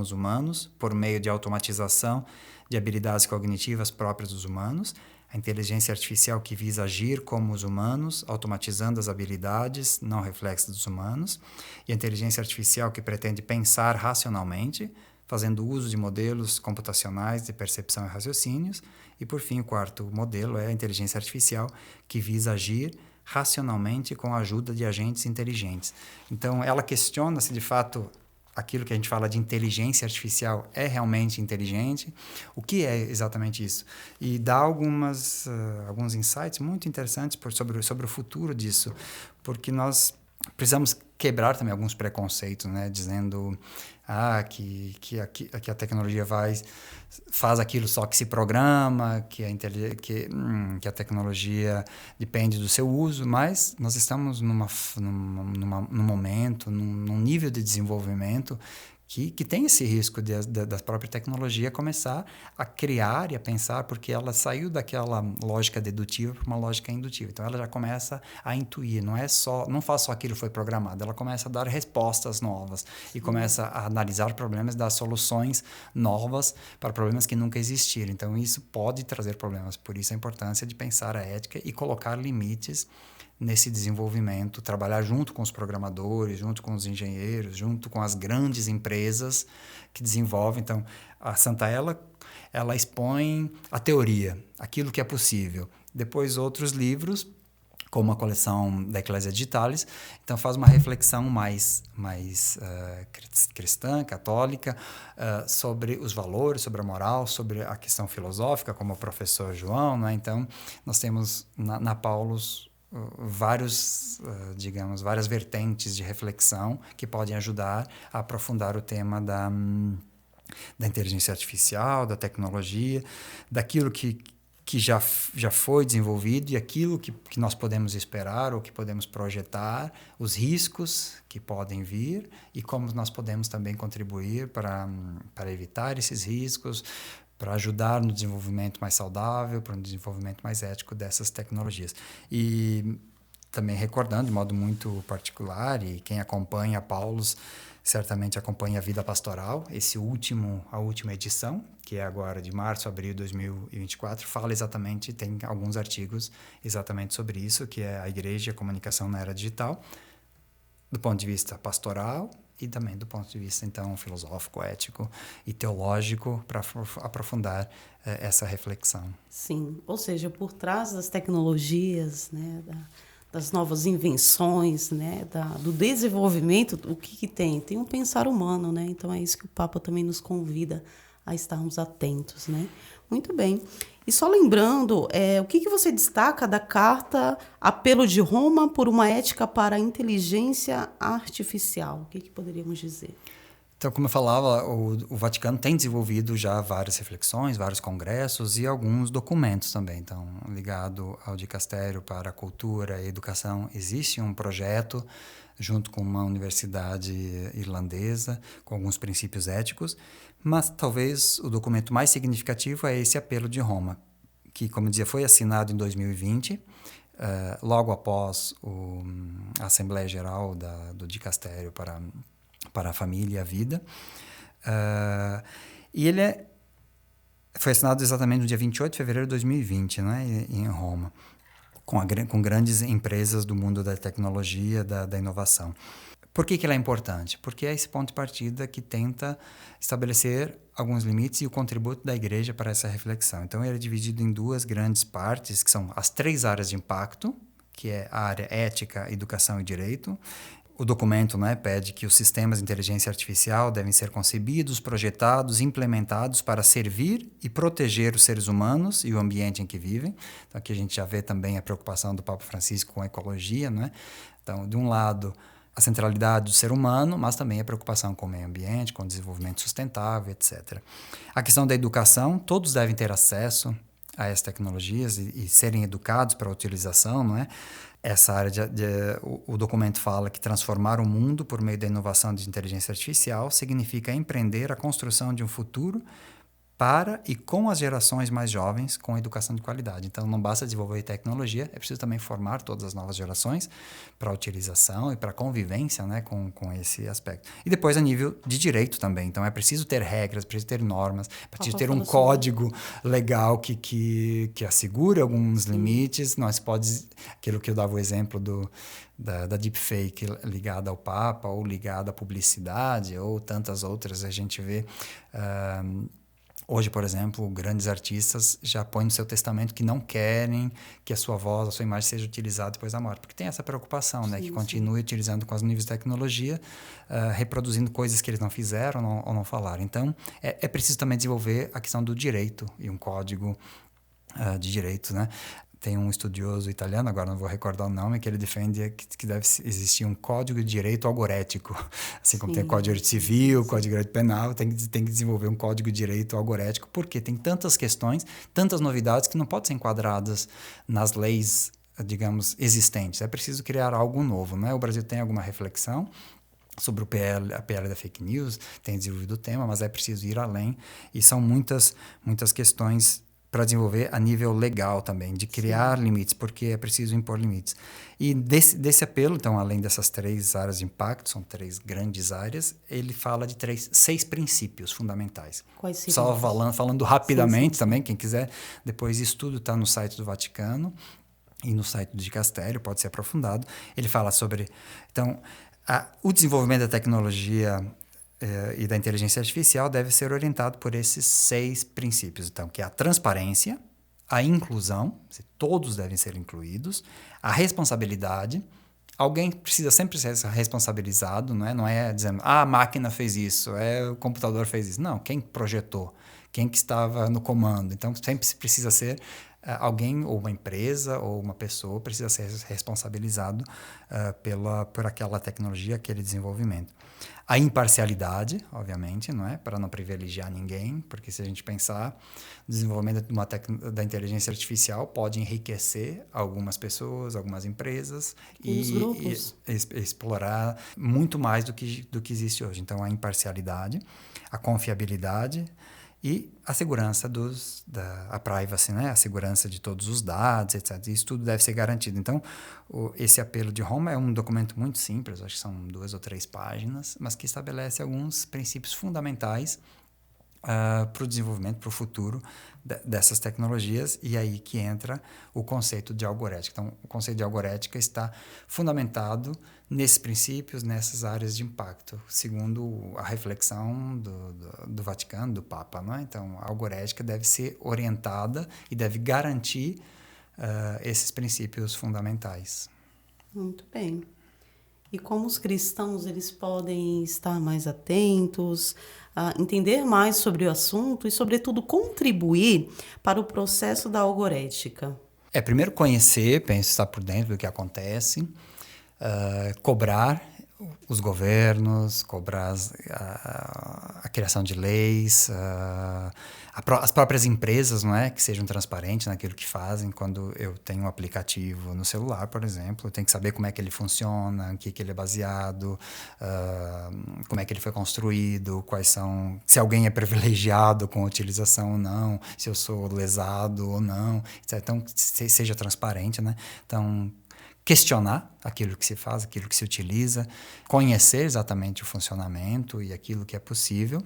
os humanos, por meio de automatização de habilidades cognitivas próprias dos humanos. A inteligência artificial que visa agir como os humanos, automatizando as habilidades não reflexas dos humanos. E a inteligência artificial que pretende pensar racionalmente, fazendo uso de modelos computacionais de percepção e raciocínios. E, por fim, o quarto modelo é a inteligência artificial que visa agir racionalmente com a ajuda de agentes inteligentes. Então, ela questiona se, de fato, aquilo que a gente fala de inteligência artificial é realmente inteligente, o que é exatamente isso? E dá alguns insights muito interessantes sobre o futuro disso, porque nós precisamos quebrar também alguns preconceitos, né? Dizendo que a tecnologia faz aquilo só que se programa, que a tecnologia depende do seu uso, mas nós estamos num momento, num nível de desenvolvimento que tem esse risco da própria tecnologia começar a criar e a pensar, porque ela saiu daquela lógica dedutiva para uma lógica indutiva. Então, ela já começa a intuir, não faz só aquilo que foi programado, ela começa a dar respostas novas e começa a analisar problemas, dar soluções novas para problemas que nunca existiram. Então, isso pode trazer problemas. Por isso, a importância de pensar a ética e colocar limites nesse desenvolvimento, trabalhar junto com os programadores, junto com os engenheiros, junto com as grandes empresas que desenvolvem. Então, a Santa ela expõe a teoria, aquilo que é possível. Depois, outros livros, como a coleção da Ecclesia Digitalis, então faz uma reflexão mais cristã, católica, sobre os valores, sobre a moral, sobre a questão filosófica, como o professor João, né? Então, nós temos na Paulus várias vertentes de reflexão que podem ajudar a aprofundar o tema da inteligência artificial, da tecnologia, daquilo que já foi desenvolvido e aquilo que nós podemos esperar ou que podemos projetar, os riscos que podem vir e como nós podemos também contribuir para evitar esses riscos, para ajudar no desenvolvimento mais saudável, para um desenvolvimento mais ético dessas tecnologias. E também recordando de modo muito particular, e quem acompanha a Paulus certamente acompanha a Vida Pastoral, a última edição, que é agora de março a abril de 2024, fala exatamente, tem alguns artigos exatamente sobre isso, que é a Igreja e a Comunicação na Era Digital, do ponto de vista pastoral, e também do ponto de vista, então, filosófico, ético e teológico, para aprofundar essa reflexão. Sim, ou seja, por trás das tecnologias, né, das novas invenções, né, do desenvolvimento, o que tem? Tem um pensar humano, né? Então é isso que o Papa também nos convida a estarmos atentos, né? Muito bem. E só lembrando, o que você destaca da carta Apelo de Roma por uma ética para a inteligência artificial? O que poderíamos dizer? Então, como eu falava, o Vaticano tem desenvolvido já várias reflexões, vários congressos e alguns documentos também. Então, ligado ao Dicastério para a Cultura e Educação, existe um projeto junto com uma universidade irlandesa, com alguns princípios éticos, mas talvez o documento mais significativo é esse Apelo de Roma, que, como dizia, foi assinado em 2020, logo após a Assembleia Geral do Dicastério para a Família e a Vida. E ele foi assinado exatamente no dia 28 de fevereiro de 2020, né, em Roma, com grandes empresas do mundo da tecnologia, da inovação. Por que ele é importante? Porque é esse ponto de partida que tenta estabelecer alguns limites e o contributo da Igreja para essa reflexão. Então, ele é dividido em duas grandes partes, que são as 3 áreas de impacto, que é a área ética, educação e direito. O documento, né, pede que os sistemas de inteligência artificial devem ser concebidos, projetados, implementados para servir e proteger os seres humanos e o ambiente em que vivem. Então, aqui a gente já vê também a preocupação do Papa Francisco com a ecologia, né? Então, de um lado, a centralidade do ser humano, mas também a preocupação com o meio ambiente, com o desenvolvimento sustentável, etc. A questão da educação, todos devem ter acesso a essas tecnologias e serem educados para a utilização, não é? Essa área o documento fala que transformar o mundo por meio da inovação de inteligência artificial significa empreender a construção de um futuro para e com as gerações mais jovens com educação de qualidade. Então, não basta desenvolver tecnologia, é preciso também formar todas as novas gerações para a utilização e para a convivência, né, com esse aspecto. E depois, a nível de direito também. Então, é preciso ter regras, é preciso ter normas, é preciso ter um código legal que assegure alguns limites. Não se pode... Aquilo que eu dava o exemplo da deepfake ligada ao Papa ou ligada à publicidade ou tantas outras, a gente vê... Hoje, por exemplo, grandes artistas já põem no seu testamento que não querem que a sua voz, a sua imagem seja utilizada depois da morte. Porque tem essa preocupação, sim, né? Que continue utilizando com os níveis de tecnologia, reproduzindo coisas que eles não fizeram ou não falaram. Então, é preciso também desenvolver a questão do direito e um código de direito, né? Tem um estudioso italiano, agora não vou recordar o nome, que ele defende que deve existir um código de direito algorético. Assim como tem código de direito civil, código de direito penal, tem que desenvolver um código de direito algorético, porque tem tantas questões, tantas novidades que não podem ser enquadradas nas leis, digamos, existentes. É preciso criar algo novo, né? O Brasil tem alguma reflexão sobre a PL da fake news, tem desenvolvido o tema, mas é preciso ir além, e são muitas questões para desenvolver a nível legal também, de criar limites, porque é preciso impor limites. E desse apelo, então, além dessas 3 áreas de impacto, são 3 grandes áreas, ele fala de 6 princípios fundamentais. Quais seriam? Só falando rapidamente também, quem quiser, depois isso tudo está no site do Vaticano e no site do Dicastério, pode ser aprofundado. Ele fala sobre... Então, o desenvolvimento da tecnologia e da inteligência artificial deve ser orientado por esses 6 princípios. Então, que é a transparência, a inclusão, todos devem ser incluídos, a responsabilidade, alguém precisa sempre ser responsabilizado, não é dizendo, a máquina fez isso, o computador fez isso. Não, quem projetou, quem que estava no comando. Então, sempre precisa ser alguém, ou uma empresa, ou uma pessoa, precisa ser responsabilizado por aquela tecnologia, aquele desenvolvimento. A imparcialidade, obviamente, não é? Para não privilegiar ninguém, porque se a gente pensar, o desenvolvimento da inteligência artificial pode enriquecer algumas pessoas, algumas empresas e explorar muito mais do que existe hoje. Então, a imparcialidade, a confiabilidade e a segurança a privacy, né? A segurança de todos os dados, etc. Isso tudo deve ser garantido. Então, esse apelo de Roma é um documento muito simples, acho que são 2 ou 3 páginas, mas que estabelece alguns princípios fundamentais para o desenvolvimento, para o futuro dessas tecnologias, e aí que entra o conceito de algorética. Então, o conceito de algorética está fundamentado nesses princípios, nessas áreas de impacto, segundo a reflexão do Vaticano, do Papa, não é? Então, a algorética deve ser orientada e deve garantir esses princípios fundamentais. Muito bem. E como os cristãos eles podem estar mais atentos, a entender mais sobre o assunto e, sobretudo, contribuir para o processo da algorética? Primeiro conhecer, estar por dentro do que acontece, cobrar os governos, cobrar a criação de leis, as próprias empresas, não é, que sejam transparentes naquilo que fazem. Quando eu tenho um aplicativo no celular, por exemplo, eu tenho que saber como é que ele funciona, em que ele é baseado, como é que ele foi construído, se alguém é privilegiado com a utilização ou não, se eu sou lesado ou não, etc. Então, seja transparente, né? Então, questionar aquilo que se faz, aquilo que se utiliza, conhecer exatamente o funcionamento e aquilo que é possível,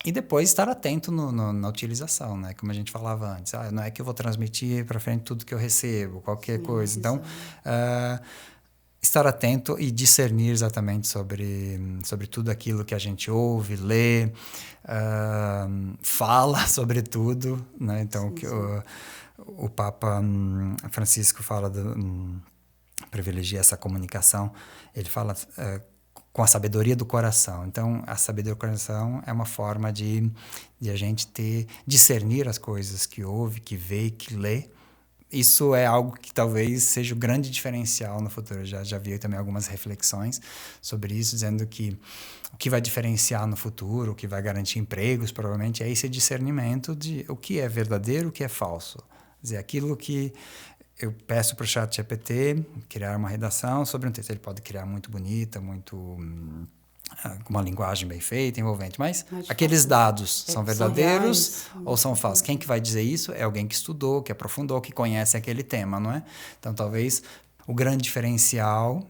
e depois estar atento na utilização, né? Como a gente falava antes, não é que eu vou transmitir para frente tudo que eu recebo, qualquer coisa. Então, estar atento e discernir exatamente sobre tudo aquilo que a gente ouve, lê, fala sobre tudo, né? Então, o Papa Francisco fala privilegia essa comunicação, ele fala com a sabedoria do coração. Então, a sabedoria do coração é uma forma de a gente discernir as coisas que ouve, que vê e que lê. Isso é algo que talvez seja o grande diferencial no futuro. Eu já vi também algumas reflexões sobre isso, dizendo que o que vai diferenciar no futuro, o que vai garantir empregos, provavelmente, é esse discernimento de o que é verdadeiro, o que é falso. Quer dizer, aquilo que eu peço para o ChatGPT criar uma redação sobre um texto. Ele pode criar muito bonita, muito com uma linguagem bem feita, envolvente, mas Mas aqueles dados são são verdadeiros reais. ou são falsos? Quem que vai dizer isso é alguém que estudou, que aprofundou, que conhece aquele tema, não é? Então, talvez o grande diferencial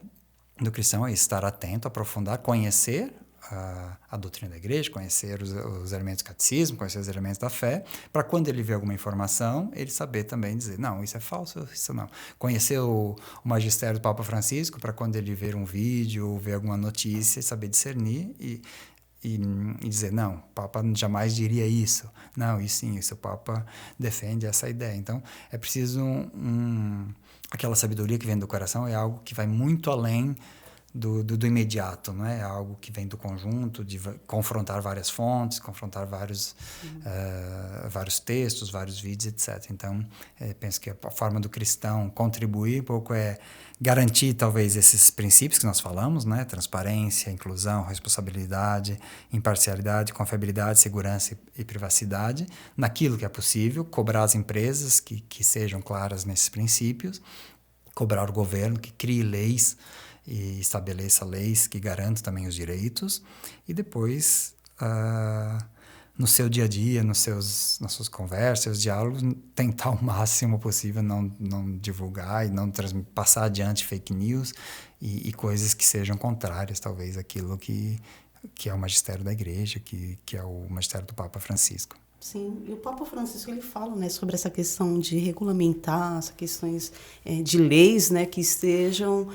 do cristão é estar atento, aprofundar, conhecer a doutrina da igreja, conhecer os elementos do catecismo, conhecer os elementos da fé, para quando ele vê alguma informação, ele saber também dizer, não, isso é falso, isso não. Conhecer o magistério do Papa Francisco, para quando ele ver um vídeo, ver alguma notícia, saber discernir e dizer, não, o Papa jamais diria isso. Não, isso sim, isso o Papa defende essa ideia. Então, é preciso aquela sabedoria que vem do coração, é algo que vai muito além do imediato, não é? Algo que vem do conjunto, de confrontar várias fontes, confrontar vários textos, vários vídeos, etc. Então, penso que a forma do cristão contribuir um pouco é garantir, talvez, esses princípios que nós falamos, né? Transparência, inclusão, responsabilidade, imparcialidade, confiabilidade, segurança e privacidade, naquilo que é possível, cobrar as empresas que sejam claras nesses princípios, cobrar o governo que crie leis e estabeleça leis que garantam também os direitos, e depois, no seu dia a dia, nas suas conversas, seus diálogos, tentar o máximo possível não divulgar e não passar adiante fake news e coisas que sejam contrárias, talvez, àquilo que é o magistério da igreja, que é o magistério do Papa Francisco. Sim, e o Papa Francisco ele fala, né, sobre essa questão de regulamentar, essas questões de leis, né, que estejam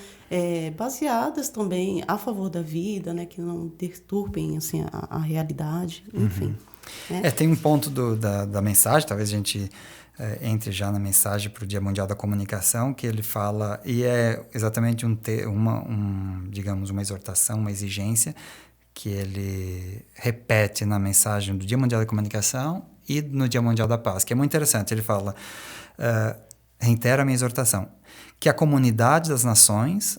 baseadas também a favor da vida, né, que não deturpem assim, a realidade, enfim. Uhum. Tem um ponto da mensagem, talvez a gente entre já na mensagem para o Dia Mundial da Comunicação, que ele fala, e é exatamente digamos, uma exortação, uma exigência, que ele repete na mensagem do Dia Mundial da Comunicação e no Dia Mundial da Paz, que é muito interessante. Ele fala, reitera a minha exortação, que a comunidade das nações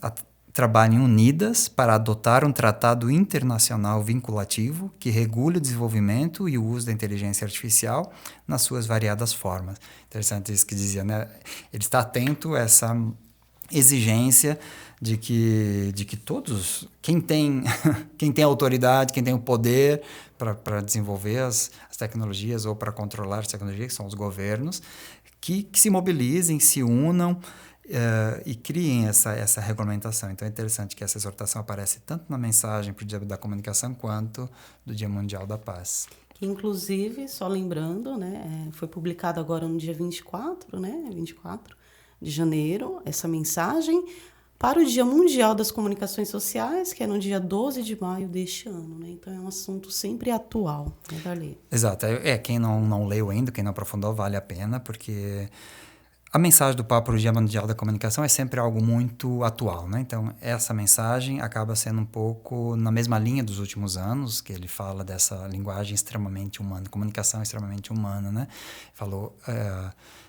trabalhem unidas para adotar um tratado internacional vinculativo que regule o desenvolvimento e o uso da inteligência artificial nas suas variadas formas. Interessante isso que dizia, né? Ele está atento a essa exigência de que todos, quem tem autoridade, quem tem o poder para desenvolver as tecnologias ou para controlar as tecnologias, que são os governos, que se mobilizem, se unam e criem essa regulamentação. Então é interessante que essa exortação aparece tanto na mensagem para o Dia da Comunicação quanto do Dia Mundial da Paz. Que, inclusive, só lembrando, né, foi publicado agora no dia 24, né, 24 de janeiro, essa mensagem para o Dia Mundial das Comunicações Sociais, que é no dia 12 de maio deste ano, né? Então é um assunto sempre atual, né, Darley? Exato. Quem não leu ainda, quem não aprofundou, vale a pena, porque a mensagem do Papa para o Dia Mundial da Comunicação é sempre algo muito atual, né? Então, essa mensagem acaba sendo um pouco na mesma linha dos últimos anos, que ele fala dessa linguagem extremamente humana, comunicação extremamente humana, né?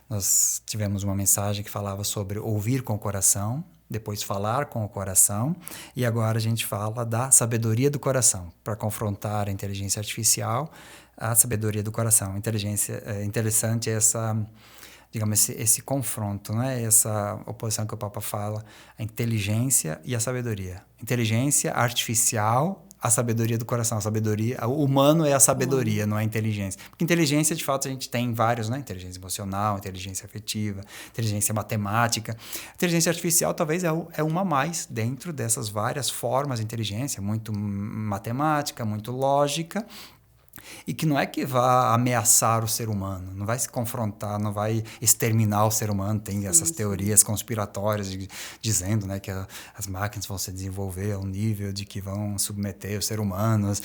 Nós tivemos uma mensagem que falava sobre ouvir com o coração, depois falar com o coração, e agora a gente fala da sabedoria do coração, para confrontar a inteligência artificial, a sabedoria do coração. Interessante digamos, esse confronto, né? Essa oposição que o Papa fala, a inteligência e a sabedoria. Inteligência artificial, a sabedoria do coração. A sabedoria, o humano é a sabedoria, não é a inteligência. Porque inteligência, de fato, a gente tem vários, né? Inteligência emocional, inteligência afetiva, inteligência matemática. A inteligência artificial talvez é uma a mais dentro dessas várias formas de inteligência, muito matemática, muito lógica, e que não é que vá ameaçar o ser humano, não vai se confrontar, não vai exterminar o ser humano. Tem essas teorias conspiratórias dizendo, né, que as máquinas vão se desenvolver a um nível de que vão submeter os seres humanos,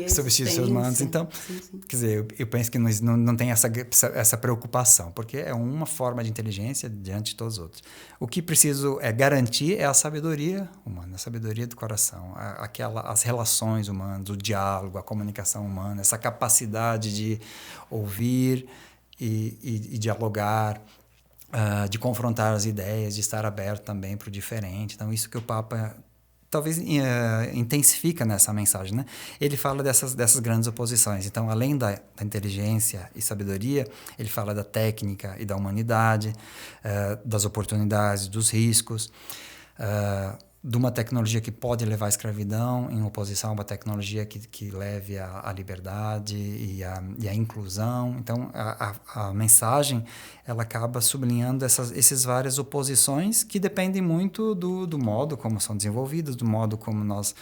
substituir os seres humanos. Então, quer dizer, eu penso que não tem essa preocupação, porque é uma forma de inteligência diante de todos os outros. O que preciso garantir é a sabedoria humana, a sabedoria do coração, as relações humanas, o diálogo, a comunicação humana, essa capacidade de ouvir e dialogar, de confrontar as ideias, de estar aberto também para o diferente. Então, isso que o Papa talvez intensifica nessa mensagem, né? Ele fala dessas grandes oposições. Então, além da inteligência e sabedoria, ele fala da técnica e da humanidade, das oportunidades, dos riscos. de uma tecnologia que pode levar à escravidão em oposição a uma tecnologia que leve à liberdade e à inclusão. Então, a mensagem ela acaba sublinhando essas várias oposições que dependem muito do modo como são desenvolvidas, do modo como nós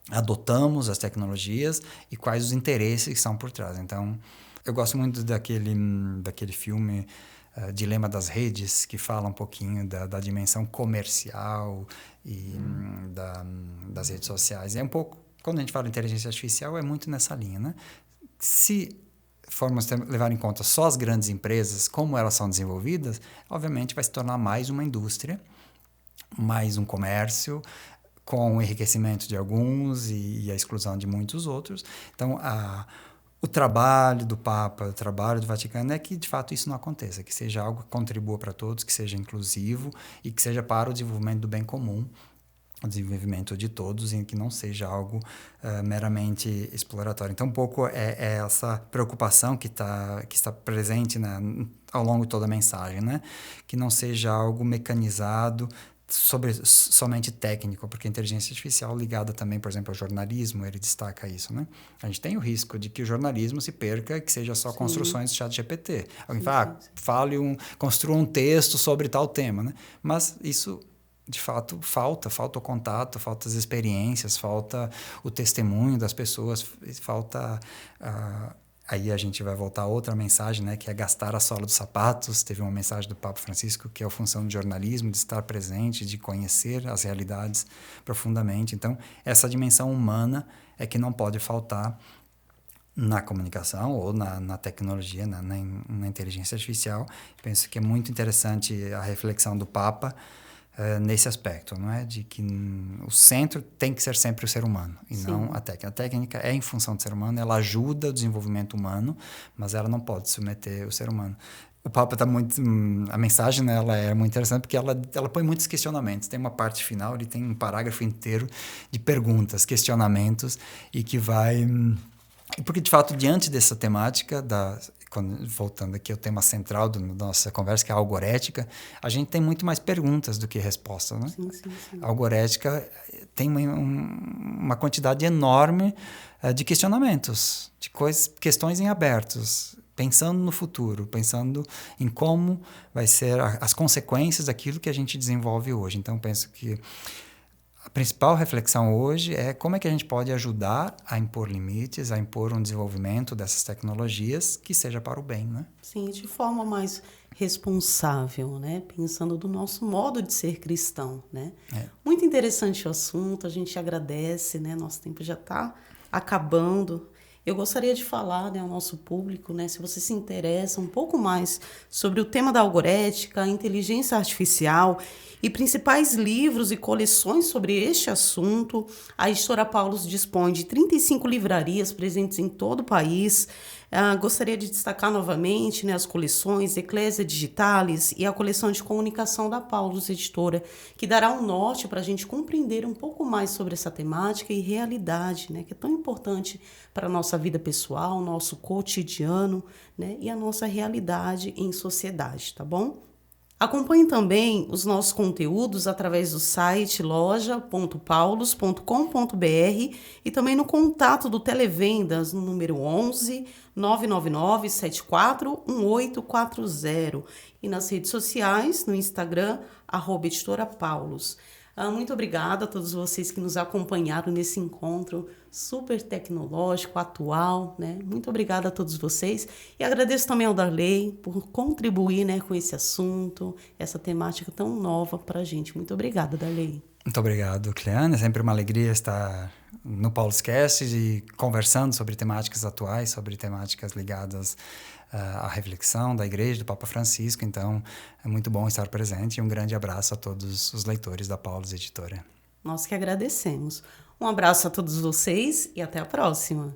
adotamos as tecnologias e quais os interesses que estão por trás. Então, eu gosto muito daquele filme Dilema das Redes, que fala um pouquinho da dimensão comercial e das redes sociais. É um pouco, quando a gente fala de inteligência artificial, é muito nessa linha, né? Se formos levar em conta só as grandes empresas, como elas são desenvolvidas, obviamente vai se tornar mais uma indústria, mais um comércio, com o enriquecimento de alguns e a exclusão de muitos outros. Então, o trabalho do Papa, o trabalho do Vaticano é que, de fato, isso não aconteça, que seja algo que contribua para todos, que seja inclusivo e que seja para o desenvolvimento do bem comum, o desenvolvimento de todos, e que não seja algo meramente exploratório. Então, um pouco é essa preocupação que está presente ao longo de toda a mensagem, né? Que não seja algo mecanizado, somente técnico, porque a inteligência artificial ligada também, por exemplo, ao jornalismo, ele destaca isso, né? A gente tem o risco de que o jornalismo se perca, que seja só construções de ChatGPT. Alguém fala, construa um texto sobre tal tema, né? Mas isso, de fato, falta o contato, falta as experiências, falta o testemunho das pessoas, falta... Aí a gente vai voltar a outra mensagem, né, que é gastar a sola dos sapatos. Teve uma mensagem do Papa Francisco que é a função do jornalismo, de estar presente, de conhecer as realidades profundamente. Então, essa dimensão humana é que não pode faltar na comunicação ou na tecnologia, na inteligência artificial. Penso que é muito interessante a reflexão do Papa nesse aspecto, não é? De que o centro tem que ser sempre o ser humano e Sim. não a técnica. A técnica é em função do ser humano, ela ajuda o desenvolvimento humano, mas ela não pode submeter o ser humano. O Papa está muito... A mensagem, né, ela é muito interessante porque ela põe muitos questionamentos. Tem uma parte final, ele tem um parágrafo inteiro de perguntas, questionamentos, e que vai... Porque, de fato, diante dessa temática, voltando aqui ao tema central da nossa conversa, que é a algorética, a gente tem muito mais perguntas do que respostas, né? Sim. A algorética tem uma quantidade enorme de questionamentos, de questões em abertos, pensando no futuro, pensando em como vai ser as consequências daquilo que a gente desenvolve hoje. Então, penso que a principal reflexão hoje é como é que a gente pode ajudar a impor limites, a impor um desenvolvimento dessas tecnologias que seja para o bem, né? Sim, de forma mais responsável, né? Pensando do nosso modo de ser cristão, né? Muito interessante o assunto, a gente agradece, né? Nosso tempo já está acabando. Eu gostaria de falar, né, ao nosso público, né, se você se interessa um pouco mais sobre o tema da algorética, a inteligência artificial e principais livros e coleções sobre este assunto, a editora Paulus dispõe de 35 livrarias presentes em todo o país. Gostaria de destacar novamente, né, as coleções Ecclesia Digitalis e a coleção de comunicação da Paulus Editora, que dará um norte para a gente compreender um pouco mais sobre essa temática e realidade, né, que é tão importante para a nossa vida pessoal, nosso cotidiano, né, e a nossa realidade em sociedade, tá bom? Acompanhe também os nossos conteúdos através do site loja.paulus.com.br e também no contato do Televendas no número 11 999 74 1840 e nas redes sociais, no Instagram, @editora Paulus. Muito obrigada a todos vocês que nos acompanharam nesse encontro super tecnológico, atual, né? Muito obrigada a todos vocês e agradeço também ao Darley por contribuir, né, com esse assunto, essa temática tão nova para a gente. Muito obrigada, Darley. Muito obrigado, Cleane. É sempre uma alegria estar no PaulusCast e conversando sobre temáticas atuais, sobre temáticas ligadas à reflexão da Igreja, do Papa Francisco. Então, é muito bom estar presente e um grande abraço a todos os leitores da Paulus Editora. Nós que agradecemos. Um abraço a todos vocês e até a próxima.